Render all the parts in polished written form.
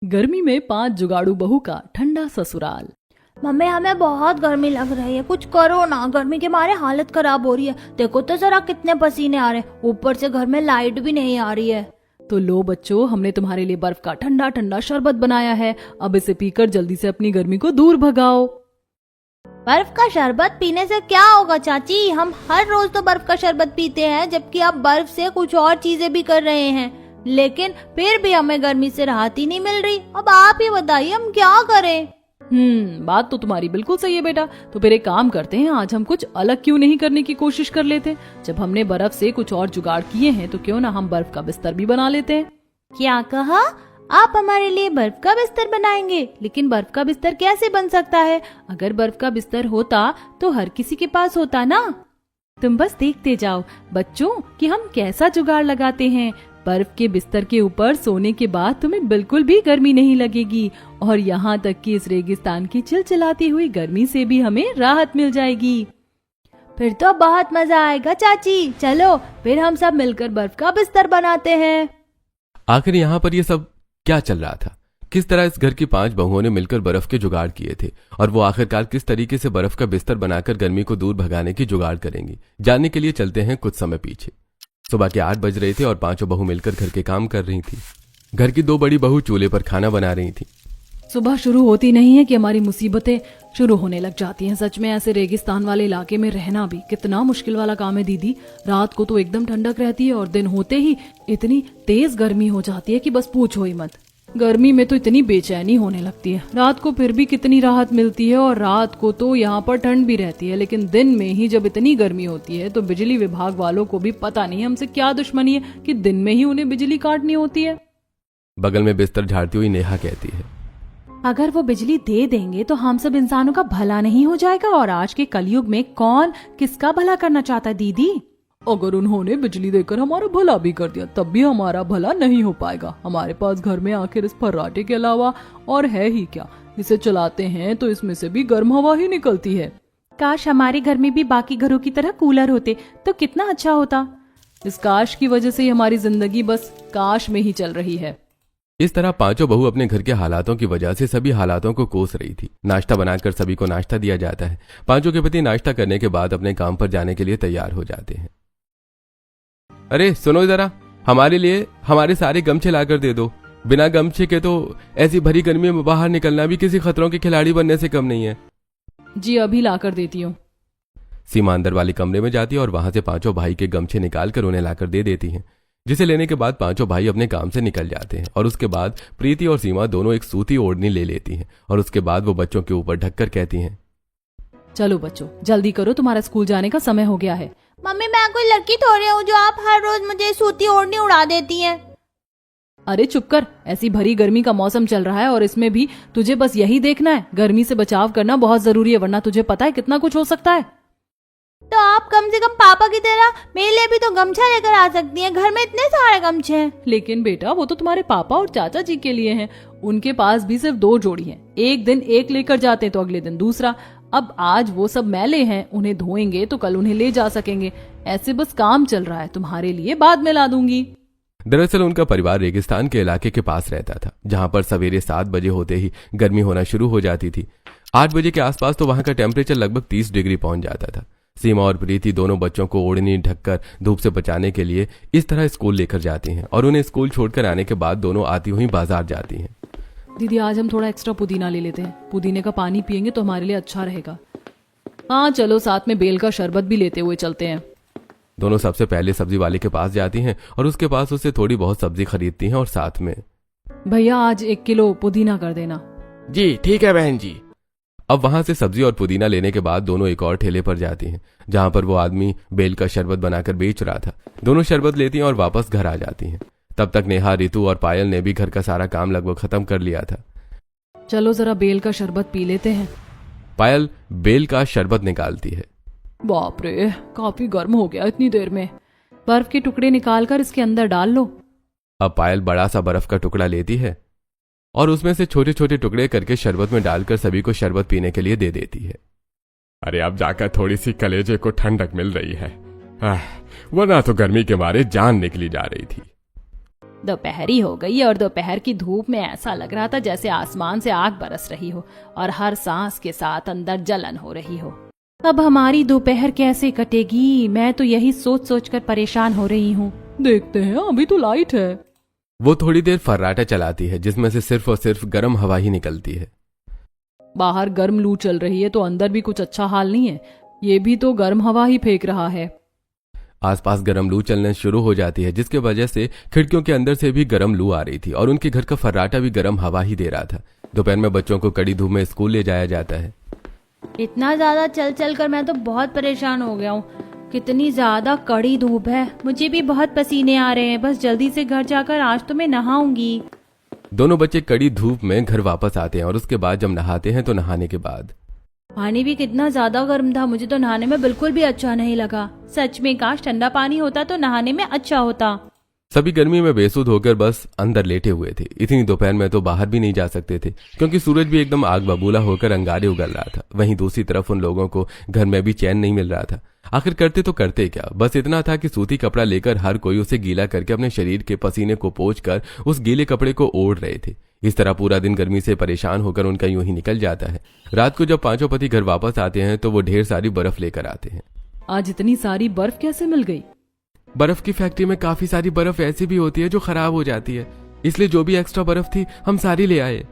गर्मी में 5 जुगाड़ू बहू का ठंडा ससुराल। मम्मी हमें बहुत गर्मी लग रही है, कुछ करो ना। गर्मी के मारे हालत खराब हो रही है। देखो तो जरा कितने पसीने आ रहे हैं, ऊपर से घर में लाइट भी नहीं आ रही है। तो लो बच्चों, हमने तुम्हारे लिए बर्फ का ठंडा ठंडा शरबत बनाया है। अब इसे पीकर जल्दी से अपनी गर्मी को दूर भगाओ। बर्फ का शरबत पीने से क्या होगा चाची? हम हर रोज तो बर्फ का शरबत पीते हैं, जबकि आप बर्फ से कुछ और चीजें भी कर रहे हैं, लेकिन फिर भी हमें गर्मी से राहत ही नहीं मिल रही। अब आप ही बताइए हम क्या करें? बात तो तुम्हारी बिल्कुल सही है बेटा। तो फिर एक काम करते हैं, आज हम कुछ अलग क्यों नहीं करने की कोशिश कर लेते हैं। जब हमने बर्फ से कुछ और जुगाड़ किए हैं तो क्यों ना हम बर्फ का बिस्तर भी बना लेते हैं। क्या कहा? आप हमारे लिए बर्फ का बिस्तर बनाएंगे? लेकिन बर्फ का बिस्तर कैसे बन सकता है? अगर बर्फ का बिस्तर होता तो हर किसी के पास होता ना। तुम बस देखते जाओ बच्चों कि हम कैसा जुगाड़ लगाते हैं। बर्फ के बिस्तर के ऊपर सोने के बाद तुम्हें बिल्कुल भी गर्मी नहीं लगेगी, और यहाँ तक कि इस रेगिस्तान की चिलचिलाती हुई गर्मी से भी हमें राहत मिल जाएगी। फिर तो बहुत मजा आएगा चाची। चलो फिर हम सब मिलकर बर्फ का बिस्तर बनाते हैं। आखिर यहाँ पर ये सब क्या चल रहा था? किस तरह इस घर की 5 बहुओं ने मिलकर बर्फ के जुगाड़ किए थे, और वो आखिरकार किस तरीके से बर्फ का बिस्तर बनाकर गर्मी को दूर भगाने की जुगाड़ करेंगी? जानने के लिए चलते हैं कुछ समय पीछे। सुबह के 8 बज रहे थे और 5 बहू मिलकर घर के काम कर रही थी। घर की 2 बड़ी बहू चूल्हे पर खाना बना रही थी। सुबह शुरू होती नहीं है कि हमारी मुसीबतें शुरू होने लग जाती हैं। सच में ऐसे रेगिस्तान वाले इलाके में रहना भी कितना मुश्किल वाला काम है दीदी। रात को तो एकदम ठंडक रहती है और दिन होते ही इतनी तेज गर्मी हो जाती है कि बस पूछो ही मत। गर्मी में तो इतनी बेचैनी होने लगती है। रात को फिर भी कितनी राहत मिलती है, और रात को तो यहाँ पर ठंड भी रहती है, लेकिन दिन में ही जब इतनी गर्मी होती है तो बिजली विभाग वालों को भी पता नहीं हमसे क्या दुश्मनी है कि दिन में ही उन्हें बिजली काटनी होती है। बगल में बिस्तर झाड़ती हुई नेहा कहती है, अगर वो बिजली दे देंगे तो हम सब इंसानों का भला नहीं हो जाएगा? और आज के कलयुग में कौन किसका भला करना चाहता है दीदी? अगर उन्होंने बिजली देकर हमारा भला भी कर दिया तब भी हमारा भला नहीं हो पाएगा। हमारे पास घर में आखिर इस फर्राटे के अलावा और है ही क्या? इसे चलाते हैं तो इसमें से भी गर्म हवा ही निकलती है। काश हमारे घर में भी बाकी घरों की तरह कूलर होते तो कितना अच्छा होता। इस काश की वजह से हमारी जिंदगी बस काश में ही चल रही है। इस तरह 5 बहू अपने घर के हालातों की वजह से सभी हालातों को कोस रही थी। नाश्ता बनाकर सभी को नाश्ता दिया जाता है। 5 के पति नाश्ता करने के बाद अपने काम पर जाने के लिए तैयार हो जाते हैं। अरे सुनो जरा, हमारे लिए हमारे सारे गमछे लाकर दे दो। बिना गमछे के तो ऐसी भरी गर्मी में बाहर निकलना भी किसी खतरों के खिलाड़ी बनने से कम नहीं है। जी अभी लाकर देती हूँ। सीमा अंदर वाले कमरे में जाती है और वहां से 5 भाई के गमछे निकालकर उन्हें लाकर दे देती हैं, जिसे लेने के बाद 5 भाई अपने काम से निकल जाते हैं। और उसके बाद प्रीति और सीमा दोनों एक सूती ओढ़नी ले लेती हैं, और उसके बाद वो बच्चों के ऊपर ढककर कहती हैं, चलो बच्चों जल्दी करो, तुम्हारा स्कूल जाने का समय हो गया है। मम्मी मैं कोई लड़की थोड़ी हूँ जो आप हर रोज मुझे सूती ओढ़नी उड़ा देती हैं। अरे चुप कर, ऐसी भरी गर्मी का मौसम चल रहा है और इसमें भी तुझे बस यही देखना है। गर्मी से बचाव करना बहुत जरूरी है, वरना तुझे पता है कितना कुछ हो सकता है। तो आप कम से कम पापा की तरह मेरे लिए भी तो गमछा लेकर आ सकती हैं। घर में इतने सारे गमछे हैं। लेकिन बेटा वो तो तुम्हारे पापा और चाचा जी के लिए हैं। उनके पास भी सिर्फ 2 जोड़ी हैं। एक दिन एक लेकर जाते हैं तो अगले दिन दूसरा। अब आज वो सब मैले हैं, उन्हें धोएंगे तो कल उन्हें ले जा सकेंगे। ऐसे बस काम चल रहा है, तुम्हारे लिए बाद में ला दूंगी। दरअसल उनका परिवार रेगिस्तान के इलाके के पास रहता था, जहां पर सवेरे 7 बजे होते ही गर्मी होना शुरू हो जाती थी। 8 बजे के आसपास तो वहां का टेम्परेचर लगभग 30 डिग्री पहुंच जाता था। सीमा और प्रीति दोनों बच्चों को ओढ़नी ढककर धूप से बचाने के लिए इस तरह स्कूल लेकर जाती हैं, और उन्हें स्कूल छोड़कर आने के बाद दोनों आती हुई बाजार जाती हैं। दीदी आज हम थोड़ा एक्स्ट्रा पुदीना ले लेते हैं। पुदीने का पानी पियेंगे तो हमारे लिए अच्छा रहेगा। हाँ चलो, साथ में बेल का शरबत भी लेते हुए चलते हैं। दोनों सबसे पहले सब्जी वाले के पास जाती हैं और उसके पास उससे थोड़ी बहुत सब्जी खरीदती हैं, और साथ में, भैया आज 1 किलो पुदीना कर देना। जी ठीक है बहन जी। अब वहां से सब्जी और पुदीना लेने के बाद दोनों एक और ठेले पर जाती हैं, जहां पर वो आदमी बेल का शरबत बनाकर बेच रहा था। दोनों शरबत लेती हैं और वापस घर आ जाती हैं। तब तक नेहा, रितु और पायल ने भी घर का सारा काम लगभग खत्म कर लिया था। चलो जरा बेल का शरबत पी लेते हैं। पायल बेल का शरबत निकालती है। बाप रे, काफी गर्म हो गया इतनी देर में। बर्फ के टुकड़े निकालकर इसके अंदर डाल लो। अब पायल बड़ा सा बर्फ का टुकड़ा लेती है और उसमें से छोटे छोटे टुकड़े करके शरबत में डालकर सभी को शरबत पीने के लिए दे देती है। अरे अब जाकर थोड़ी सी कलेजे को ठंडक मिल रही है, वरना तो गर्मी के मारे जान निकली जा रही थी। दोपहरी हो गई और दोपहर की धूप में ऐसा लग रहा था जैसे आसमान से आग बरस रही हो और हर सांस के साथ अंदर जलन हो रही हो। अब हमारी दोपहर कैसे कटेगी, मैं तो यही सोच सोच कर परेशान हो रही हूँ। देखते हैं, अभी तो लाइट है। वो थोड़ी देर फर्राटा चलाती है जिसमें से सिर्फ और सिर्फ गर्म हवा ही निकलती है। बाहर गर्म लू चल रही है तो अंदर भी कुछ अच्छा हाल नहीं है, ये भी तो गर्म हवा ही फेंक रहा है। आसपास गर्म लू चलने शुरू हो जाती है जिसके वजह से खिड़कियों के अंदर से भी गर्म लू आ रही थी और उनके घर का फर्राटा भी गर्म हवा ही दे रहा था। दोपहर में बच्चों को कड़ी धूप में स्कूल ले जाया जाता है। इतना ज्यादा चल चल कर मैं तो बहुत परेशान हो गया हूँ। कितनी ज्यादा कड़ी धूप है, मुझे भी बहुत पसीने आ रहे हैं। बस जल्दी से घर जाकर आज तो मैं नहाऊंगी। दोनों बच्चे कड़ी धूप में घर वापस आते हैं और उसके बाद जब नहाते हैं तो नहाने के बाद पानी भी कितना ज्यादा गर्म था, मुझे तो नहाने में बिल्कुल भी अच्छा नहीं लगा। सच में काश ठंडा पानी होता तो नहाने में अच्छा होता। सभी गर्मी में बेसुध होकर बस अंदर लेटे हुए थे। इतनी दोपहर में तो बाहर भी नहीं जा सकते थे क्योंकि सूरज भी एकदम आग बबूला होकर अंगारे उगल रहा था। वहीं दूसरी तरफ उन लोगों को घर में भी चैन नहीं मिल रहा था। आखिर करते तो करते क्या, बस इतना था कि सूती कपड़ा लेकर हर कोई उसे गीला करके अपने शरीर के पसीने को पोंछकर उस गीले कपड़े को ओढ़ रहे थे। इस तरह पूरा दिन गर्मी से परेशान होकर उनका यूं ही निकल जाता है। रात को जब पांचों पति घर वापस आते हैं तो वो ढेर सारी बर्फ लेकर आते हैं। आज इतनी सारी बर्फ कैसे मिल गई? बर्फ की फैक्ट्री में काफी सारी बर्फ ऐसी भी होती है जो खराब हो जाती है, इसलिए जो भी एक्स्ट्रा बर्फ थी हम सारी ले आए।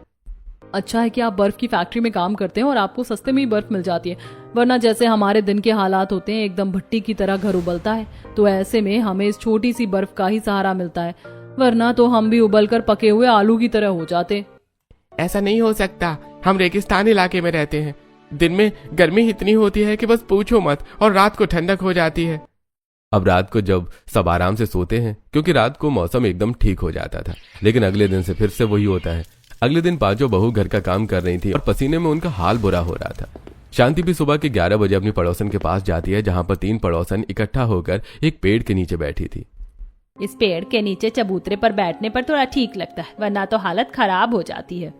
अच्छा है कि आप बर्फ की फैक्ट्री में काम करते हैं और आपको सस्ते में ही बर्फ मिल जाती है, वरना जैसे हमारे दिन के हालात होते हैं एकदम भट्टी की तरह घर उबलता है, तो ऐसे में हमें इस छोटी सी बर्फ का ही सहारा मिलता है, वरना तो हम भी उबल कर पके हुए आलू की तरह हो जाते। ऐसा नहीं हो सकता, हम रेगिस्तान इलाके में रहते हैं। दिन में गर्मी इतनी होती है कि बस पूछो मत, और रात को ठंडक हो जाती है। अब रात को जब सब आराम से सोते हैं क्योंकि रात को मौसम एकदम ठीक हो जाता था, लेकिन अगले दिन से फिर से वही होता है। अगले दिन पांचों बहू घर का काम कर रही थी और पसीने में उनका हाल बुरा हो रहा था। शांति भी सुबह के 11 बजे अपनी पड़ोसन के पास जाती है जहां पर 3 पड़ोसन इकट्ठा होकर एक पेड़ के नीचे बैठी थी। इस पेड़ के नीचे चबूतरे पर बैठने पर थोड़ा ठीक लगता है, वरना तो हालत खराब हो जाती है।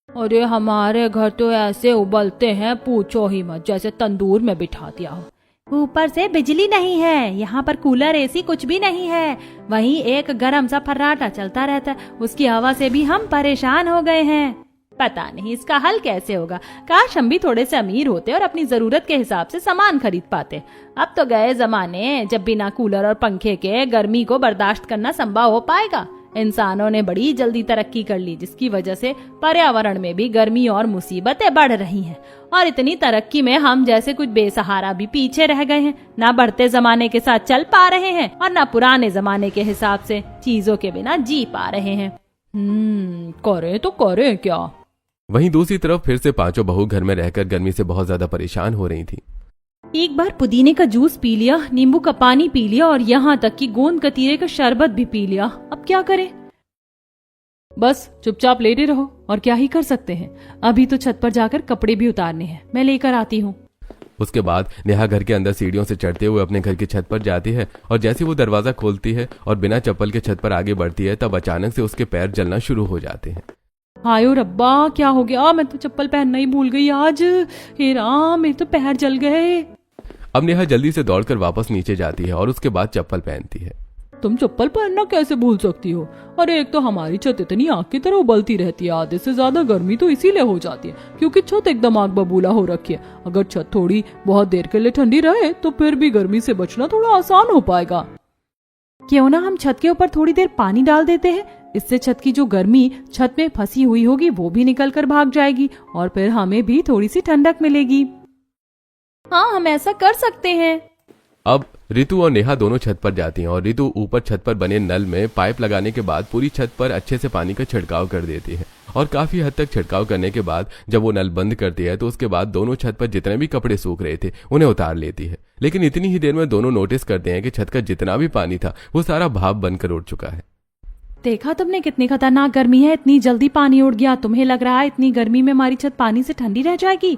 अरे हमारे घर तो ऐसे उबलते हैं पूछो ही मत, जैसे तंदूर में बिठा दिया हो। ऊपर से बिजली नहीं है, यहाँ पर कूलर एसी कुछ भी नहीं है। वहीं एक गरम सा फर्राटा चलता रहता है, उसकी हवा से भी हम परेशान हो गए हैं। पता नहीं इसका हल कैसे होगा। काश हम भी थोड़े से अमीर होते और अपनी जरूरत के हिसाब से सामान खरीद पाते। अब तो गए जमाने जब बिना कूलर और पंखे के गर्मी को बर्दाश्त करना संभव हो पाएगा। इंसानों ने बड़ी जल्दी तरक्की कर ली, जिसकी वजह से पर्यावरण में भी गर्मी और मुसीबतें बढ़ रही हैं। और इतनी तरक्की में हम जैसे कुछ बेसहारा भी पीछे रह गए हैं। ना बढ़ते जमाने के साथ चल पा रहे हैं और ना पुराने जमाने के हिसाब से चीजों के बिना जी पा रहे हैं। करे तो करे क्या। वहीं दूसरी तरफ फिर से पांचों बहू घर में रहकर गर्मी से बहुत ज्यादा परेशान हो रही थी। एक बार पुदीने का जूस पी लिया, नींबू का पानी पी लिया और यहाँ तक कि गोंद कतीरे का शरबत भी पी लिया। अब क्या करें? बस चुपचाप लेटे रहो, और क्या ही कर सकते हैं। अभी तो छत पर जाकर कपड़े भी उतारने हैं, मैं लेकर आती हूँ। उसके बाद नेहा घर के अंदर सीढ़ियों से चढ़ते हुए अपने घर की छत पर जाती है और जैसे वो दरवाजा खोलती है और बिना चप्पल के छत पर आगे बढ़ती है तब अचानक से उसके पैर जलना शुरू हो जाते हैं। हायो रब्बा, क्या हो गया? मैं तो चप्पल पहनना ही भूल गई आज। हे राम, मेरे तो पैर जल गए। अब नेहा जल्दी से दौड़कर वापस नीचे जाती है और उसके बाद चप्पल पहनती है। तुम चप्पल पहनना कैसे भूल सकती हो? अरे एक तो हमारी छत इतनी आग की तरह उबलती रहती है, आधे से ज्यादा गर्मी तो इसीलिए हो जाती है क्योंकि छत एकदम आग बबूला हो रखी है। अगर छत थोड़ी बहुत देर के लिए ठंडी रहे तो फिर भी गर्मी से बचना थोड़ा आसान हो पाएगा। क्यों ना हम छत के ऊपर थोड़ी देर पानी डाल देते हैं, इससे छत की जो गर्मी छत में फंसी हुई होगी वो भी निकल कर भाग जाएगी और फिर हमें भी थोड़ी सी ठंडक मिलेगी। हाँ, हम ऐसा कर सकते हैं। अब रितु और नेहा दोनों छत पर जाती हैं और रितु ऊपर छत पर बने नल में पाइप लगाने के बाद पूरी छत पर अच्छे से पानी का छिड़काव कर देती है और काफी हद तक छिड़काव करने के बाद जब वो नल बंद करती है तो उसके बाद दोनों छत पर जितने भी कपड़े सूख रहे थे उन्हें उतार लेती है। लेकिन इतनी ही देर में दोनों नोटिस करते हैं कि छत का जितना भी पानी था वो सारा भाप बनकर उड़ चुका है। देखा तुमने कितनी खतरनाक गर्मी है, इतनी जल्दी पानी उड़ गया। तुम्हें लग रहा है इतनी गर्मी में हमारी छत पानी से ठंडी रह जाएगी?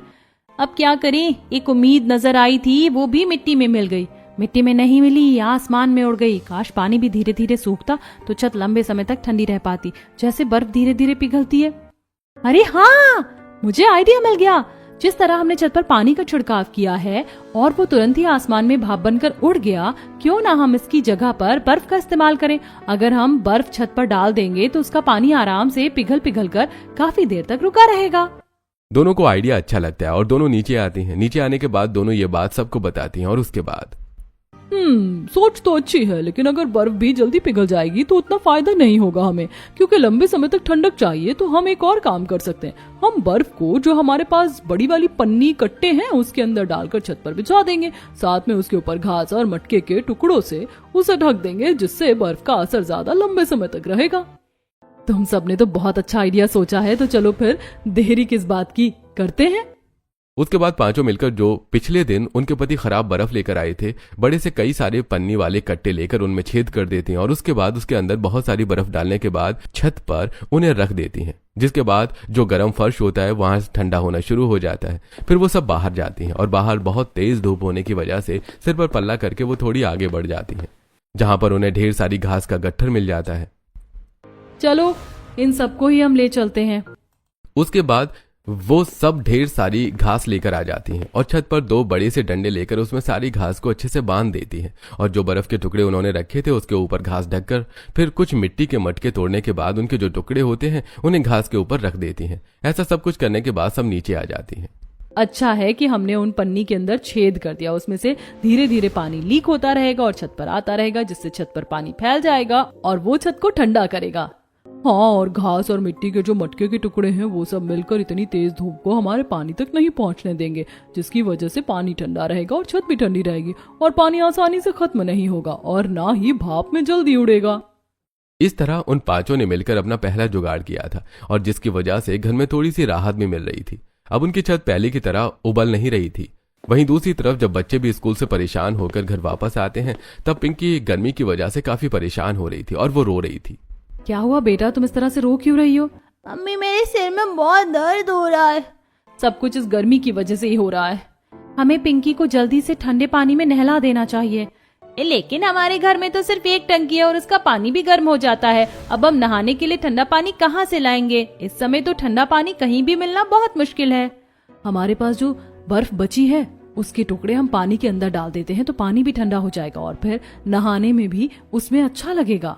अब क्या करें, एक उम्मीद नजर आई थी वो भी मिट्टी में मिल गई। मिट्टी में नहीं मिली, आसमान में उड़ गई। काश पानी भी धीरे धीरे सूखता तो छत लंबे समय तक ठंडी रह पाती, जैसे बर्फ धीरे धीरे पिघलती है। अरे हाँ, मुझे आइडिया मिल गया। जिस तरह हमने छत पर पानी का छिड़काव किया है और वो तुरंत ही आसमान में भाप बनकर उड़ गया, क्यों ना हम इसकी जगह पर बर्फ का इस्तेमाल करें। अगर हम बर्फ छत पर डाल देंगे तो उसका पानी आराम से पिघल कर काफी देर तक रुका रहेगा। दोनों को आइडिया अच्छा लगता है और दोनों नीचे आती हैं। नीचे आने के बाद दोनों ये बात सबको बताती हैं और उसके बाद सोच तो अच्छी है, लेकिन अगर बर्फ भी जल्दी पिघल जाएगी तो उतना फायदा नहीं होगा हमें, क्योंकि लंबे समय तक ठंडक चाहिए। तो हम एक और काम कर सकते हैं, हम बर्फ को जो हमारे पास बड़ी वाली पन्नी कट्टे हैं उसके अंदर डालकर छत पर बिछा देंगे, साथ में उसके ऊपर घास और मटके के टुकड़ों से उसे ढक देंगे, जिससे बर्फ का असर ज्यादा लंबे समय तक रहेगा। तुम सबने तो बहुत अच्छा आइडिया सोचा है, तो चलो फिर देरी किस बात की, करते हैं। उसके बाद पांचों मिलकर जो पिछले दिन उनके पति खराब बर्फ लेकर आए थे, बड़े से कई सारे पन्नी वाले कट्टे लेकर उनमें छेद कर देती हैं और उसके बाद उसके अंदर बहुत सारी बर्फ डालने के बाद छत पर उन्हें रख देती हैं, जिसके बाद जो गर्म फर्श होता है वहां ठंडा होना शुरू हो जाता है। फिर वो सब बाहर जाती हैं और बाहर बहुत तेज धूप होने की वजह से सिर पर पल्ला करके वो थोड़ी आगे बढ़ जाती हैं, जहां पर उन्हें ढेर सारी घास का गट्ठर मिल जाता है। चलो इन सबको ही हम ले चलते हैं। उसके बाद वो सब ढेर सारी घास लेकर आ जाती हैं और छत पर 2 बड़े से डंडे लेकर उसमें सारी घास को अच्छे से बांध देती हैं और जो बर्फ के टुकड़े उन्होंने रखे थे उसके ऊपर घास ढककर फिर कुछ मिट्टी के मटके तोड़ने के बाद उनके जो टुकड़े होते हैं उन्हें घास के ऊपर रख देती हैं। ऐसा सब कुछ करने के बाद सब नीचे आ जाती हैं। अच्छा है कि हमने उन पन्नी के अंदर छेद कर दिया, उसमें से धीरे धीरे पानी लीक होता रहेगा और छत पर आता रहेगा, जिससे छत पर पानी फैल जाएगा और वो छत को ठंडा करेगा। हाँ, और घास और मिट्टी के जो मटके के टुकड़े हैं वो सब मिलकर इतनी तेज धूप को हमारे पानी तक नहीं पहुंचने देंगे, जिसकी वजह से पानी ठंडा रहेगा और छत भी ठंडी रहेगी और पानी आसानी से खत्म नहीं होगा और ना ही भाप में जल्दी उड़ेगा। इस तरह उन पांचों ने मिलकर अपना पहला जुगाड़ किया था और जिसकी वजह से घर में थोड़ी सी राहत भी मिल रही थी। अब उनकी छत पहले की तरह उबल नहीं रही थी। वहीं दूसरी तरफ जब बच्चे भी स्कूल से परेशान होकर घर वापस आते हैं तब पिंकी गर्मी की वजह से काफी परेशान हो रही थी और वो रो रही थी। क्या हुआ बेटा, तुम इस तरह से रो क्यों रही हो? मम्मी मेरे सिर में बहुत दर्द हो रहा है। सब कुछ इस गर्मी की वजह से ही हो रहा है। हमें पिंकी को जल्दी से ठंडे पानी में नहला देना चाहिए। लेकिन हमारे घर में तो सिर्फ एक टंकी है और उसका पानी भी गर्म हो जाता है। अब हम नहाने के लिए ठंडा पानी कहाँ से लाएंगे? इस समय तो ठंडा पानी कहीं भी मिलना बहुत मुश्किल है। हमारे पास जो बर्फ बची है उसके टुकड़े हम पानी के अंदर डाल देते हैं तो पानी भी ठंडा हो जाएगा और फिर नहाने में भी उसमें अच्छा लगेगा।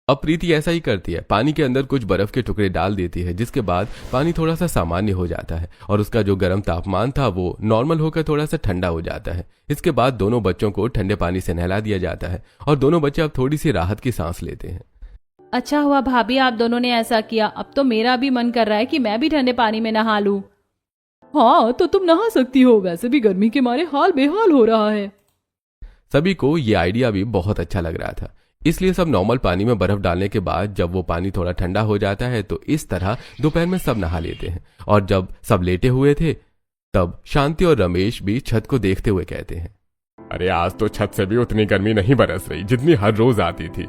अब प्रीति ऐसा ही करती है, पानी के अंदर कुछ बर्फ के टुकड़े डाल देती है, जिसके बाद पानी थोड़ा सा सामान्य हो जाता है और उसका जो गर्म तापमान था वो नॉर्मल होकर थोड़ा सा ठंडा हो जाता है। इसके बाद दोनों बच्चों को ठंडे पानी से नहला दिया जाता है और दोनों बच्चे अब थोड़ी सी राहत की सांस लेते हैं। अच्छा हुआ भाभी आप दोनों ने ऐसा किया, अब तो मेरा भी मन कर रहा है कि मैं भी ठंडे पानी में नहा लूं। हाँ तो तुम नहा सकती हो, वैसे भी गर्मी के मारे हाल बेहाल हो रहा है। सभी को ये आइडिया भी बहुत अच्छा लग रहा था, इसलिए सब नॉर्मल पानी में बर्फ डालने के बाद जब वो पानी थोड़ा ठंडा हो जाता है तो इस तरह दोपहर में सब नहा लेते हैं। और जब सब लेटे हुए थे तब शांति और रमेश भी छत को देखते हुए कहते हैं, अरे आज तो छत से भी उतनी गर्मी नहीं बरस रही जितनी हर रोज आती थी।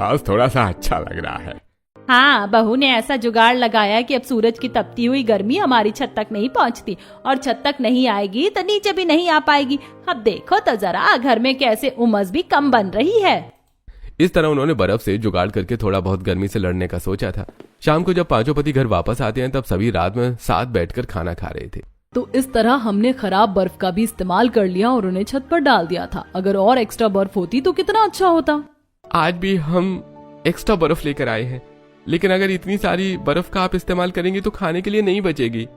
आज थोड़ा सा अच्छा लग रहा है। हाँ, बहू ने ऐसा जुगाड़ लगाया कि अब सूरज की तपती हुई गर्मी हमारी छत तक नहीं पहुँचती और छत तक नहीं आएगी तो नीचे भी नहीं आ पाएगी। अब देखो तो जरा घर में कैसे उमस भी कम बन रही है। इस तरह उन्होंने बर्फ से जुगाड़ करके थोड़ा बहुत गर्मी से लड़ने का सोचा था। शाम को जब पांचों पति घर वापस आते हैं तब सभी रात में साथ बैठकर खाना खा रहे थे। तो इस तरह हमने खराब बर्फ का भी इस्तेमाल कर लिया और उन्हें छत पर डाल दिया था। अगर और एक्स्ट्रा बर्फ होती तो कितना अच्छा होता। आज भी हम एक्स्ट्रा बर्फ लेकर आए हैं, लेकिन अगर इतनी सारी बर्फ का आप इस्तेमाल करेंगे तो खाने के लिए नहीं बचेगी।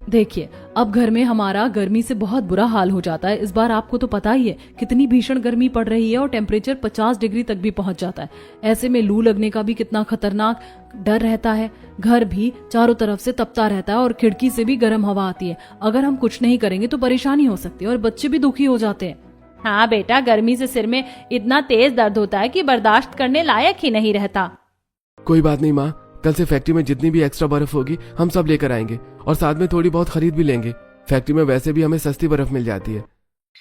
देखिए अब घर में हमारा गर्मी से बहुत बुरा हाल हो जाता है। इस बार आपको तो पता ही है कितनी भीषण गर्मी पड़ रही है और टेम्परेचर 50 डिग्री तक भी पहुंच जाता है। ऐसे में लू लगने का भी कितना खतरनाक डर रहता है। घर भी चारों तरफ से तपता रहता है और खिड़की से भी गर्म हवा आती है। अगर हम कुछ नहीं करेंगे तो परेशानी हो सकती है और बच्चे भी दुखी हो जाते हैं। हाँ बेटा, गर्मी से सिर में इतना तेज दर्द होता है कि बर्दाश्त करने लायक ही नहीं रहता। कोई बात नहीं माँ, कल से फैक्ट्री में जितनी भी एक्स्ट्रा बर्फ होगी हम सब लेकर आएंगे और साथ में थोड़ी बहुत खरीद भी लेंगे। फैक्ट्री में वैसे भी हमें सस्ती बर्फ मिल जाती है।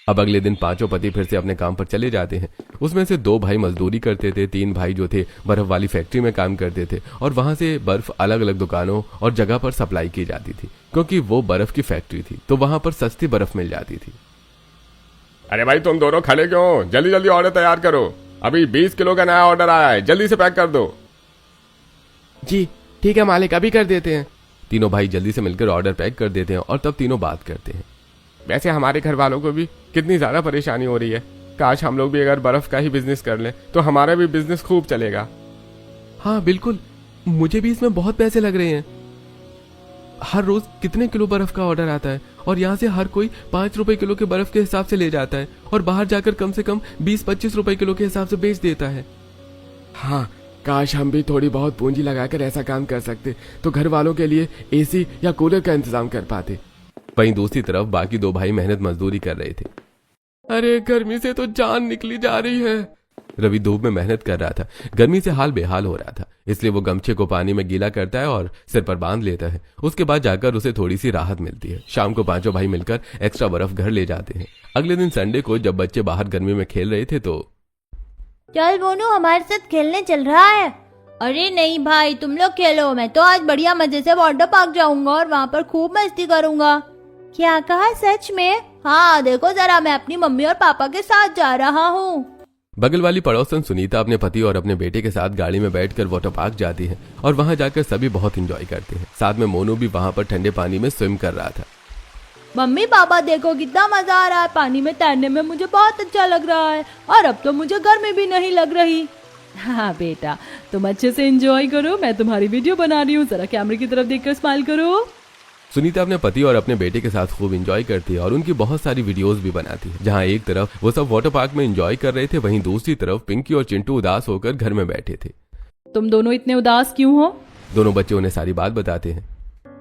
अब अगले दिन पांचों पति फिर से अपने काम पर चले जाते हैं। उसमें से 2 भाई मजदूरी करते थे, 3 भाई जो थे बर्फ वाली फैक्ट्री में काम करते थे और वहां से बर्फ अलग अलग दुकानों और जगह पर सप्लाई की जाती थी, क्योंकि वो बर्फ की फैक्ट्री थी तो वहां पर सस्ती बर्फ मिल जाती थी। अरे भाई तुम दोनों खड़े क्यों? जल्दी जल्दी ऑर्डर तैयार करो, अभी 20 किलो का नया ऑर्डर आया है, जल्दी से पैक कर दो। जी ठीक है मालिक, अभी कर देते हैं। तीनों भाई जल्दी से मिलकर ऑर्डर पैक कर देते हैं और तब तीनों बात करते हैं। वैसे हमारे घर वालों को भी कितनी ज्यादा परेशानी हो रही है। काश हम लोग भी अगर बर्फ का ही बिजनेस कर लें तो हमारा भी बिजनेस खूब चलेगा। हाँ बिल्कुल, मुझे भी इसमें बहुत पैसे लग रहे हैं। हर रोज कितने किलो बर्फ का ऑर्डर आता है और यहाँ से हर कोई 5 रुपए किलो के बर्फ के हिसाब से ले जाता है और बाहर जाकर कम से कम 20-25 रुपए किलो के हिसाब से बेच देता है। हाँ, काश हम भी थोड़ी बहुत पूंजी लगाकर ऐसा काम कर सकते तो घर वालों के लिए एसी या कूलर का इंतजाम कर पाते। वहीं दूसरी तरफ बाकी 2 भाई मेहनत मजदूरी कर रहे थे। अरे गर्मी से तो जान निकली जा रही है। रवि धूप में मेहनत कर रहा था। गर्मी से हाल बेहाल हो रहा था, इसलिए वो गमछे को पानी में गीला करता है और सिर पर बांध लेता है। उसके बाद जाकर उसे थोड़ी सी राहत मिलती है। शाम को 5 भाई मिलकर एक्स्ट्रा बर्फ घर ले जाते हैं। अगले दिन संडे को जब बच्चे बाहर गर्मी में खेल रहे थे तो चल मोनू, हमारे साथ खेलने चल रहा है। अरे नहीं भाई, तुम लोग खेलो, मैं तो आज बढ़िया मजे से वाटर पार्क जाऊंगा और वहाँ पर खूब मस्ती करूंगा। क्या कहा, सच में? हाँ देखो जरा, मैं अपनी मम्मी और पापा के साथ जा रहा हूँ। बगल वाली पड़ोसन सुनीता अपने पति और अपने बेटे के साथ गाड़ी में बैठकर वाटर पार्क जाती है और वहां जाकर सभी बहुत एंजॉय करते हैं। साथ में मोनू भी वहां पर ठंडे पानी में स्विम कर रहा था। मम्मी पापा देखो कितना मजा आ रहा है, पानी में तैरने में मुझे बहुत अच्छा लग रहा है और अब तो मुझे गर्मी भी नहीं लग रही। हाँ बेटा, तुम अच्छे से एंजॉय करो, मैं तुम्हारी वीडियो बना रही हूँ, जरा कैमरे की तरफ देखकर स्माइल करो। सुनीता अपने पति और अपने बेटे के साथ खूब एंजॉय करती है और उनकी बहुत सारी वीडियोस भी बनाती है। जहां एक तरफ वो सब वाटर पार्क में एंजॉय कर रहे थे, वहीं दूसरी तरफ पिंकी और चिंटू उदास होकर घर में बैठे थे। तुम दोनों इतने उदास क्यों हो? दोनों बच्चे उन्हें सारी बात बताते हैं।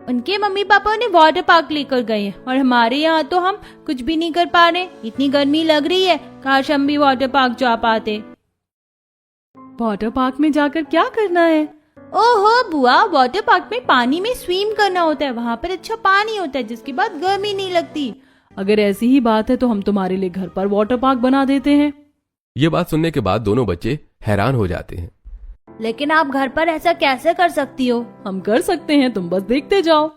उनके मम्मी पापा उन्हें वाटर पार्क लेकर गए हैं और हमारे यहाँ तो हम कुछ भी नहीं कर पा रहे। इतनी गर्मी लग रही है, काश हम भी वाटर पार्क जा पाते। वाटर पार्क में जाकर क्या करना है? ओहो बुआ, वाटर पार्क में पानी में स्विम करना होता है, वहाँ पर अच्छा पानी होता है जिसके बाद गर्मी नहीं लगती। अगर ऐसी ही बात है तो हम तुम्हारे लिए घर पर वाटर पार्क बना देते हैं। ये बात सुनने के बाद दोनों बच्चे हैरान हो जाते हैं। लेकिन आप घर पर ऐसा कैसे कर सकती हो? हम कर सकते हैं, तुम बस देखते जाओ।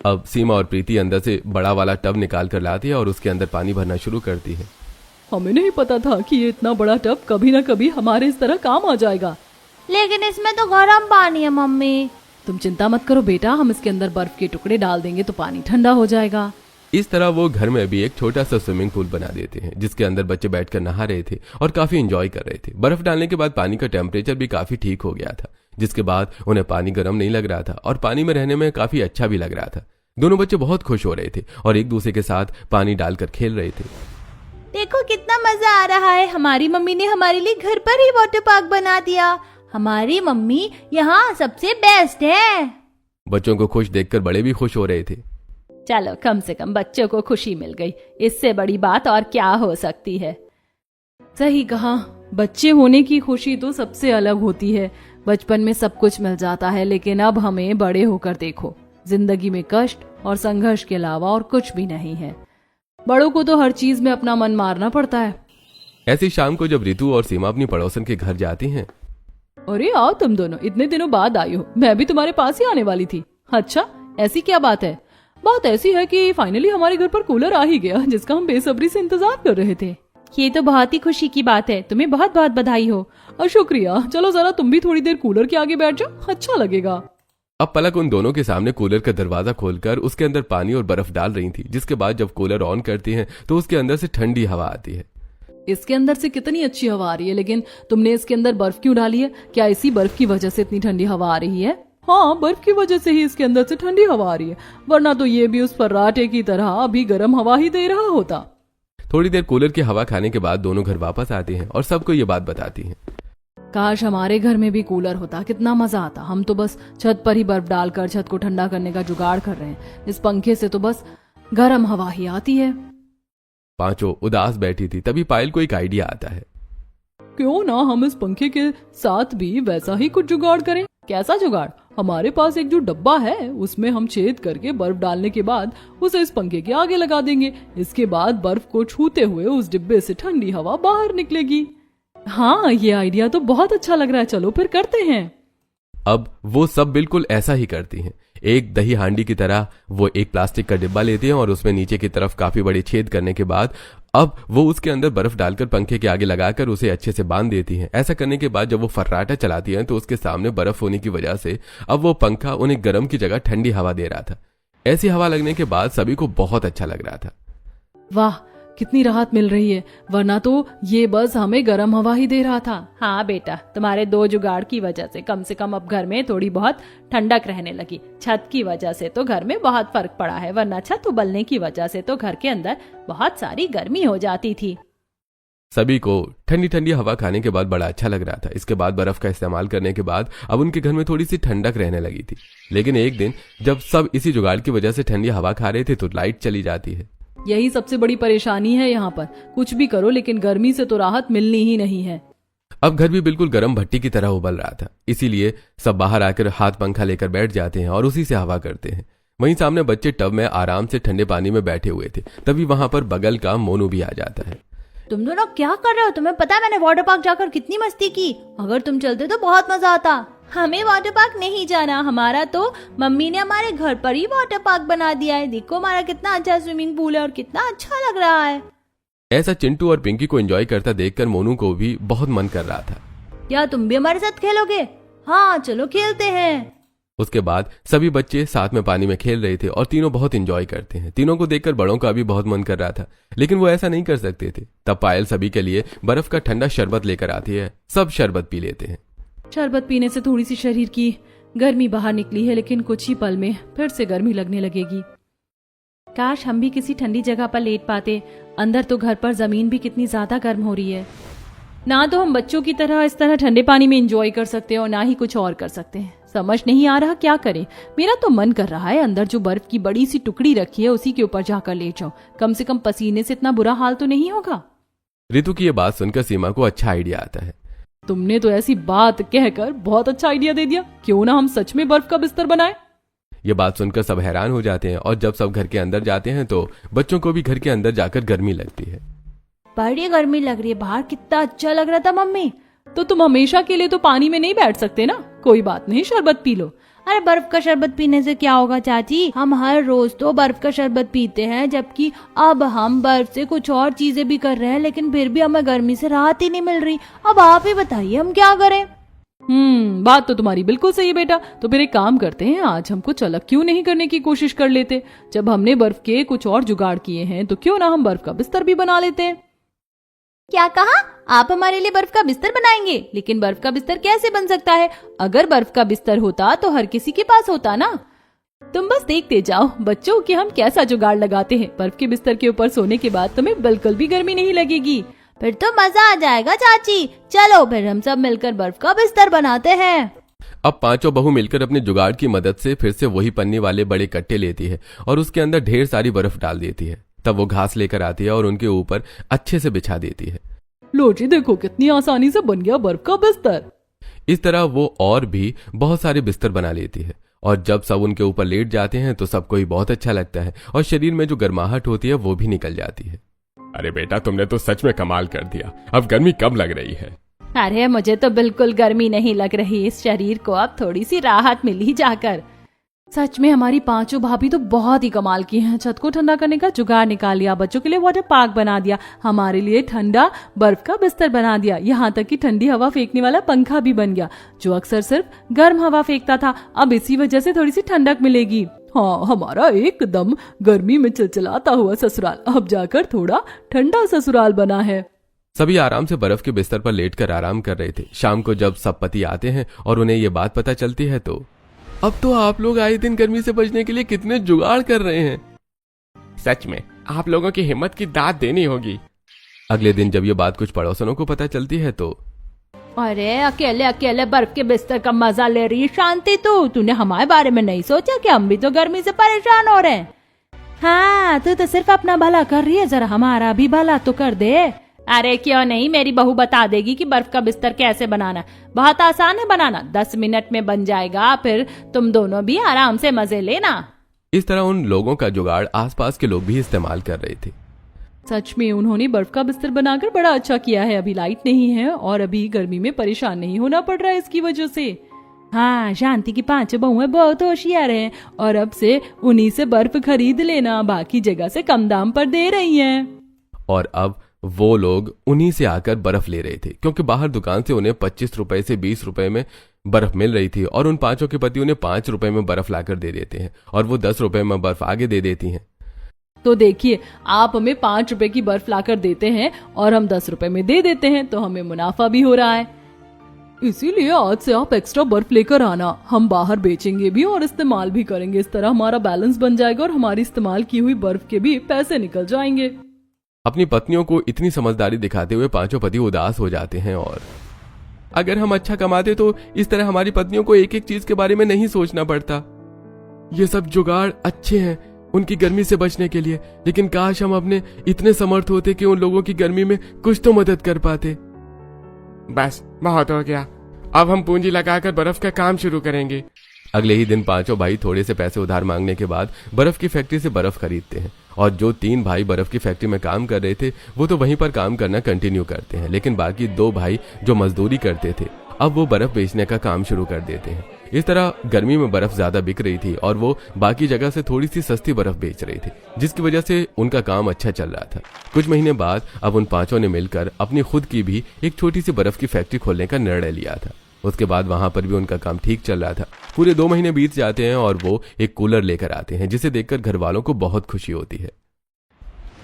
अब सीमा और प्रीति अंदर से बड़ा वाला टब निकाल कर लाती है और उसके अंदर पानी भरना शुरू करती है। हमें नहीं पता था कि ये इतना बड़ा टब कभी न कभी हमारे इस तरह काम आ जाएगा। लेकिन इसमें तो गर्म पानी है मम्मी। तुम चिंता मत करो बेटा, हम इसके अंदर बर्फ के टुकड़े डाल देंगे तो पानी ठंडा हो जाएगा। इस तरह वो घर में भी एक छोटा सा स्विमिंग पूल बना देते हैं जिसके अंदर बच्चे बैठकर नहा रहे थे और काफी एंजॉय कर रहे थे। बर्फ डालने के बाद पानी का टेम्परेचर भी काफी ठीक हो गया था, जिसके बाद उन्हें पानी गर्म नहीं लग रहा था और पानी में रहने में काफी अच्छा भी लग रहा था। दोनों बच्चे बहुत खुश हो रहे थे और एक दूसरे के साथ पानी डालकर खेल रहे थे। देखो कितना मजा आ रहा है, हमारी मम्मी ने हमारे लिए घर पर ही वाटर पार्क बना दिया। हमारी मम्मी यहाँ सबसे बेस्ट है। बच्चों को खुश देखकर बड़े भी खुश हो रहे थे। चलो, कम से कम बच्चों को खुशी मिल गई, इससे बड़ी बात और क्या हो सकती है। सही कहा, बच्चे होने की खुशी तो सबसे अलग होती है। बचपन में सब कुछ मिल जाता है, लेकिन अब हमें बड़े होकर देखो, जिंदगी में कष्ट और संघर्ष के अलावा और कुछ भी नहीं है। बड़ों को तो हर चीज में अपना मन मारना पड़ता है। ऐसी शाम को जब रितु और सीमा अपनी पड़ोसन के घर जाती हैं। अरे आओ, तुम दोनों इतने दिनों बाद आई हो, मैं भी तुम्हारे पास ही आने वाली थी। अच्छा, ऐसी क्या बात है? बात ऐसी है कि फाइनली हमारे घर पर कूलर आ ही गया, जिसका हम बेसब्री से इंतजार कर रहे थे। ये तो बहुत ही खुशी की बात है, तुम्हें बहुत बहुत बधाई हो। और शुक्रिया। चलो जरा तुम भी थोड़ी देर कूलर के आगे बैठ जाओ, अच्छा लगेगा। अब पलक उन दोनों के सामने कूलर का दरवाजा खोलकर उसके अंदर पानी और बर्फ डाल रही थी, जिसके बाद जब कूलर ऑन करती हैं तो उसके अंदर से ठंडी हवा आती है। इसके अंदर से कितनी अच्छी हवा आ रही है, लेकिन तुमने इसके अंदर बर्फ क्यों डाली है? क्या इसी बर्फ की वजह से इतनी ठंडी हवा आ रही है? हाँ, बर्फ की वजह से ही इसके अंदर से ठंडी हवा आ रही है, वरना तो ये भी उस फर्राटे की तरह अभी गर्म हवा ही दे रहा होता। थोड़ी देर कूलर की हवा खाने के बाद दोनों घर वापस आते हैं और सबको ये बात बताती हैं। काश हमारे घर में भी कूलर होता, कितना मजा आता। हम तो बस छत पर ही बर्फ डालकर छत को ठंडा करने का जुगाड़ कर रहे हैं। इस पंखे से तो बस गर्म हवा ही आती है। पांचों उदास बैठी थी, तभी पायल को एक आइडिया आता है। क्यों ना हम इस पंखे के साथ भी वैसा ही कुछ जुगाड़ करें? कैसा जुगाड़? हमारे पास एक जो डब्बा है उसमें हम छेद करके बर्फ डालने के बाद उसे इस पंखे के आगे लगा देंगे। इसके बाद बर्फ को छूते हुए उस डिब्बे से ठंडी हवा बाहर निकलेगी। हाँ, ये आइडिया तो बहुत अच्छा लग रहा है, चलो फिर करते हैं। अब वो सब बिल्कुल ऐसा ही करती हैं। एक दही हांडी की तरह वो एक प्लास्टिक का डिब्बा लेती हैं और उसमें नीचे की तरफ काफी बड़े छेद करने के बाद अब वो उसके अंदर बर्फ डालकर पंखे के आगे लगाकर उसे अच्छे से बांध देती हैं। ऐसा करने के बाद जब वो फर्राटा चलाती हैं तो उसके सामने बर्फ होने की वजह से अब वो पंखा उन्हें गर्म की जगह ठंडी हवा दे रहा था। ऐसी हवा लगने के बाद सभी को बहुत अच्छा लग रहा था। वाह, कितनी राहत मिल रही है, वरना तो ये बस हमें गर्म हवा ही दे रहा था। हाँ बेटा, तुम्हारे 2 जुगाड़ की वजह से कम अब घर में थोड़ी बहुत ठंडक रहने लगी। छत की वजह से तो घर में बहुत फर्क पड़ा है, वरना छत उबलने की वजह से तो घर के अंदर बहुत सारी गर्मी हो जाती थी। सभी को ठंडी ठंडी हवा खाने के बाद बड़ा अच्छा लग रहा था। इसके बाद बर्फ का इस्तेमाल करने के बाद अब उनके घर में थोड़ी सी ठंडक रहने लगी थी। लेकिन एक दिन जब सब इसी जुगाड़ की वजह से ठंडी हवा खा रहे थे तो लाइट चली जाती है। यही सबसे बड़ी परेशानी है यहाँ पर। कुछ भी करो लेकिन गर्मी से तो राहत मिलनी ही नहीं है। अब घर भी बिल्कुल गर्म भट्टी की तरह उबल रहा था, इसीलिए सब बाहर आकर हाथ पंखा लेकर बैठ जाते हैं और उसी से हवा करते हैं। वहीं सामने बच्चे टब में आराम से ठंडे पानी में बैठे हुए थे। तभी वहां पर बगल का मोनू भी आ जाता है। तुम दोनों क्या कर रहे हो? तुम्हें पता है मैंने वाटर पार्क जाकर कितनी मस्ती की। अगर तुम चलते तो बहुत मजा आता। हमें वाटर पार्क नहीं जाना, हमारा तो मम्मी ने हमारे घर पर ही वाटर पार्क बना दिया है। देखो हमारा कितना अच्छा स्विमिंग पूल है और कितना अच्छा लग रहा है। ऐसा चिंटू और पिंकी को एंजॉय करता देखकर मोनू को भी बहुत मन कर रहा था। क्या तुम भी हमारे साथ खेलोगे? हाँ चलो खेलते हैं। उसके बाद सभी बच्चे साथ में पानी में खेल रहे थे और तीनों बहुत एंजॉय करते हैं। तीनों को देखकर बड़ों का भी बहुत मन कर रहा था, लेकिन वो ऐसा नहीं कर सकते थे। तब पायल सभी के लिए बर्फ का ठंडा शरबत लेकर आती है। सब शरबत पी लेते हैं। शरबत पीने से थोड़ी सी शरीर की गर्मी बाहर निकली है, लेकिन कुछ ही पल में फिर से गर्मी लगने लगेगी। काश हम भी किसी ठंडी जगह पर लेट पाते। अंदर तो घर पर जमीन भी कितनी ज्यादा गर्म हो रही है। ना तो हम बच्चों की तरह इस तरह ठंडे पानी में एंजॉय कर सकते हैं और ना ही कुछ और कर सकते हैं। समझ नहीं आ रहा क्या करें। मेरा तो मन कर रहा है अंदर जो बर्फ की बड़ी सी टुकड़ी रखी है उसी के ऊपर जाकर लेट जाऊं। कम से कम पसीने से इतना बुरा हाल तो नहीं होगा। रितु की ये बात सुनकर सीमा को अच्छा आइडिया आता है। तुमने तो ऐसी बात कहकर बहुत अच्छा आइडिया दे दिया। क्यों ना हम सच में बर्फ का बिस्तर बनाएं? ये बात सुनकर सब हैरान हो जाते हैं और जब सब घर के अंदर जाते हैं तो बच्चों को भी घर के अंदर जाकर गर्मी लगती है। बड़ी गर्मी लग रही है बाहर, कितना अच्छा लग रहा था मम्मी। तो तुम हमेशा के लिए तो पानी में नहीं बैठ सकते ना। कोई बात नहीं, शरबत पी लो। अरे बर्फ का शरबत पीने से क्या होगा चाची? हम हर रोज तो बर्फ का शरबत पीते हैं, जबकि अब हम बर्फ से कुछ और चीजें भी कर रहे हैं, लेकिन फिर भी हमें गर्मी से राहत ही नहीं मिल रही। अब आप ही बताइए हम क्या करें? बात तो तुम्हारी बिल्कुल सही है बेटा। तो फिर एक काम करते हैं, आज हम कुछ अलग क्यों नहीं करने की कोशिश कर लेते। जब हमने बर्फ के कुछ और जुगाड़ किए हैं तो क्यों ना हम बर्फ का बिस्तर भी बना लेते हैं। क्या कहा? आप हमारे लिए बर्फ का बिस्तर बनाएंगे? लेकिन बर्फ का बिस्तर कैसे बन सकता है? अगर बर्फ का बिस्तर होता तो हर किसी के पास होता ना। तुम बस देखते जाओ बच्चों कि हम कैसा जुगाड़ लगाते हैं। बर्फ के बिस्तर के ऊपर सोने के बाद तुम्हें बिल्कुल भी गर्मी नहीं लगेगी। फिर तो मजा आ जाएगा चाची। चलो फिर हम सब मिलकर बर्फ का बिस्तर बनाते हैं। अब पांचों बहू मिलकर अपने जुगाड़ की मदद से फिर से वही पन्नी वाले बड़े कट्टे लेती है और उसके अंदर ढेर सारी बर्फ डाल देती है। तब वो घास लेकर आती है और उनके ऊपर अच्छे से बिछा देती है। लो जी, देखो कितनी आसानी से बन गया बर्फ का बिस्तर। इस तरह वो और भी बहुत सारे बिस्तर बना लेती है और जब सब उनके ऊपर लेट जाते हैं तो सबको ही बहुत अच्छा लगता है और शरीर में जो गर्माहट होती है वो भी निकल जाती है। अरे बेटा, तुमने तो सच में कमाल कर दिया। अब गर्मी कब लग रही है? अरे मुझे तो बिल्कुल गर्मी नहीं लग रही। इस शरीर को अब थोड़ी सी राहत मिली जाकर। सच में हमारी पांचों भाभी तो बहुत ही कमाल की हैं। छत को ठंडा करने का जुगाड़ निकाल लिया, बच्चों के लिए वाटर पार्क बना दिया, हमारे लिए ठंडा बर्फ का बिस्तर बना दिया, यहाँ तक कि ठंडी हवा फेंकने वाला पंखा भी बन गया जो अक्सर सिर्फ गर्म हवा फेंकता था। अब इसी वजह से थोड़ी सी ठंडक मिलेगी। हाँ, हमारा एकदम गर्मी में चिलचिलाता हुआ ससुराल अब जाकर थोड़ा ठंडा ससुराल बना है। सभी आराम से बर्फ के बिस्तर पर लेटकर आराम कर रहे थे। शाम को जब सब पति आते हैं और उन्हें ये बात पता चलती है तो अब तो आप लोग आए दिन गर्मी से बचने के लिए कितने जुगाड़ कर रहे हैं। सच में आप लोगों की हिम्मत की दाद देनी होगी। अगले दिन जब ये बात कुछ पड़ोसनों को पता चलती है तो अरे अकेले अकेले बर्फ के बिस्तर का मजा ले रही है शांति। तूने हमारे बारे में नहीं सोचा कि हम भी तो गर्मी से परेशान हो रहे हैं? हाँ, तू तो सिर्फ अपना भला कर रही है, जरा हमारा भी भला तो कर दे। अरे क्यों नहीं, मेरी बहू बता देगी कि बर्फ का बिस्तर कैसे बनाना। बहुत आसान है बनाना, 10 मिनट में बन जाएगा। फिर तुम दोनों भी आराम से मजे लेना। इस तरह उन लोगों का जुगाड़ आसपास के लोग भी इस्तेमाल कर रहे थे। सच में उन्होंने बर्फ का बिस्तर बनाकर बड़ा अच्छा किया है। अभी लाइट नहीं है और अभी गर्मी में परेशान नहीं होना पड़ रहा है इसकी वजह से। हाँ, शांति की 5 बहुएं बहुत होशियार हैं और अब से उन्हीं से बर्फ खरीद लेना, बाकी जगह से कम दाम पर दे रही हैं। और अब वो लोग उन्हीं से आकर बर्फ ले रहे थे, क्योंकि बाहर दुकान से उन्हें 25 रुपए से 20 रुपए में बर्फ मिल रही थी और उन पांचों के पति उन्हें 5 रुपए में बर्फ लाकर दे देते हैं और वो 10 रुपए में बर्फ आगे दे देती हैं। तो देखिए, आप हमें 5 रुपए की बर्फ लाकर देते हैं और हम 10 रुपए में दे देते हैं, तो हमें मुनाफा भी हो रहा है। इसीलिए आज से आप एक्स्ट्रा बर्फ लेकर आना, हम बाहर बेचेंगे भी और इस्तेमाल भी करेंगे। इस तरह हमारा बैलेंस बन जाएगा और हमारी इस्तेमाल की हुई बर्फ के भी पैसे निकल जाएंगे। अपनी पत्नियों को इतनी समझदारी दिखाते हुए पांचों पति उदास हो जाते हैं और अगर हम अच्छा कमाते तो इस तरह हमारी पत्नियों को एक एक चीज के बारे में नहीं सोचना पड़ता। ये सब जुगाड़ अच्छे हैं उनकी गर्मी से बचने के लिए, लेकिन काश हम अपने इतने समर्थ होते कि उन लोगों की गर्मी में कुछ तो मदद कर पाते। बस बहुत हो गया, अब हम पूंजी लगाकर बर्फ का काम शुरू करेंगे। अगले ही दिन पांचों भाई थोड़े से पैसे उधार मांगने के बाद बर्फ की फैक्ट्री से बर्फ खरीदते हैं और जो 3 भाई बर्फ की फैक्ट्री में काम कर रहे थे वो तो वहीं पर काम करना कंटिन्यू करते हैं, लेकिन बाकी 2 भाई जो मजदूरी करते थे अब वो बर्फ बेचने का काम शुरू कर देते हैं। इस तरह गर्मी में बर्फ ज्यादा बिक रही थी और वो बाकी जगह से थोड़ी सी सस्ती बर्फ बेच रहे थे, जिसकी वजह से उनका काम अच्छा चल रहा था। कुछ महीने बाद अब उन पांचों ने मिलकर अपनी खुद की भी एक छोटी सी बर्फ की फैक्ट्री खोलने का निर्णय लिया था। उसके बाद वहां पर भी उनका काम ठीक चल रहा था। पूरे 2 महीने बीत जाते हैं और वो एक कूलर लेकर आते हैं, जिसे देखकर घर वालों को बहुत खुशी होती है।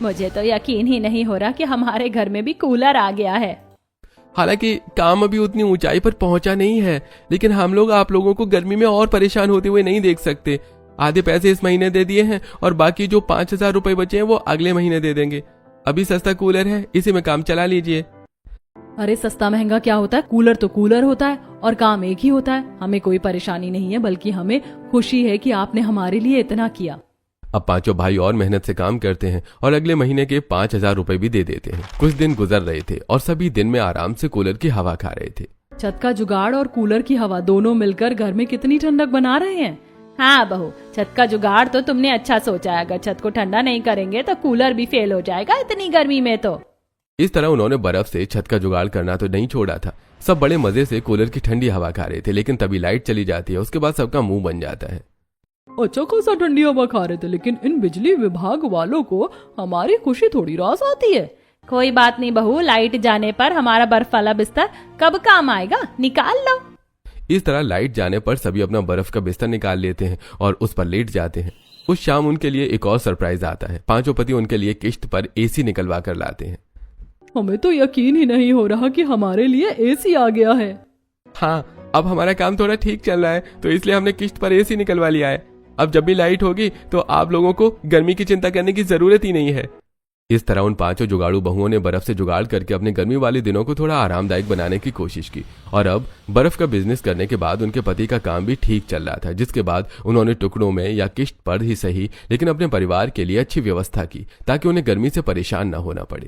मुझे तो यकीन ही नहीं हो रहा कि हमारे घर में भी कूलर आ गया है। हालांकि काम अभी उतनी ऊंचाई पर पहुंचा नहीं है, लेकिन हम लोग आप लोगों को गर्मी में और परेशान होते हुए नहीं देख सकते। आधे पैसे इस महीने दे दिए हैं और बाकी जो 5,000 रुपए बचे हैं वो अगले महीने दे देंगे। अभी सस्ता कूलर है, इसी में काम चला लीजिए। अरे सस्ता महंगा क्या होता है, कूलर तो कूलर होता है और काम एक ही होता है। हमें कोई परेशानी नहीं है, बल्कि हमें खुशी है कि आपने हमारे लिए इतना किया। अब पांचों भाई और मेहनत से काम करते हैं और अगले महीने के 5,000 रुपए भी दे देते हैं। कुछ दिन गुजर रहे थे और सभी दिन में आराम से कूलर की हवा खा रहे थे। छत का जुगाड़ और कूलर की हवा दोनों मिलकर घर में कितनी ठंडक बना रहे हैं। हाँ बहू, छत का जुगाड़ तो तुमने अच्छा सोचा है। अगर छत को ठंडा नहीं करेंगे तो कूलर भी फेल हो जाएगा इतनी गर्मी में। तो इस तरह उन्होंने बर्फ से छत का जुगाड़ करना तो नहीं छोड़ा था। सब बड़े मजे से कूलर की ठंडी हवा खा रहे थे, लेकिन तभी लाइट चली जाती है। उसके बाद सबका मुंह बन जाता है। अच्छा खासा ठंडी हवा खा रहे थे, लेकिन इन बिजली विभाग वालों को हमारी खुशी थोड़ी रास आती है। कोई बात नहीं बहू, लाइट जाने पर हमारा बर्फ वाला बिस्तर कब काम आएगा, निकाल लो। इस तरह लाइट जाने पर सभी अपना बर्फ का बिस्तर निकाल लेते हैं और उस पर लेट जाते हैं। उस शाम उनके लिए एक और सरप्राइज आता है। पांचों पति उनके लिए किश्त पर एसी निकलवा कर लाते हैं। हमें तो यकीन ही नहीं हो रहा कि हमारे लिए एसी आ गया है। हाँ, अब हमारा काम थोड़ा ठीक चल रहा है, तो इसलिए हमने किश्त पर एसी निकलवा लिया है। अब जब भी लाइट होगी तो आप लोगों को गर्मी की चिंता करने की जरूरत ही नहीं है। इस तरह उन पांचों जुगाड़ू बहुओं ने बर्फ से जुगाड़ करके अपने गर्मी वाले दिनों को थोड़ा आरामदायक बनाने की कोशिश की और अब बर्फ का बिजनेस करने के बाद उनके पति का काम भी ठीक चल रहा था, जिसके बाद उन्होंने टुकड़ों में या किश्त पर ही सही लेकिन अपने परिवार के लिए अच्छी व्यवस्था की ताकि उन्हें गर्मी से परेशान न होना पड़े।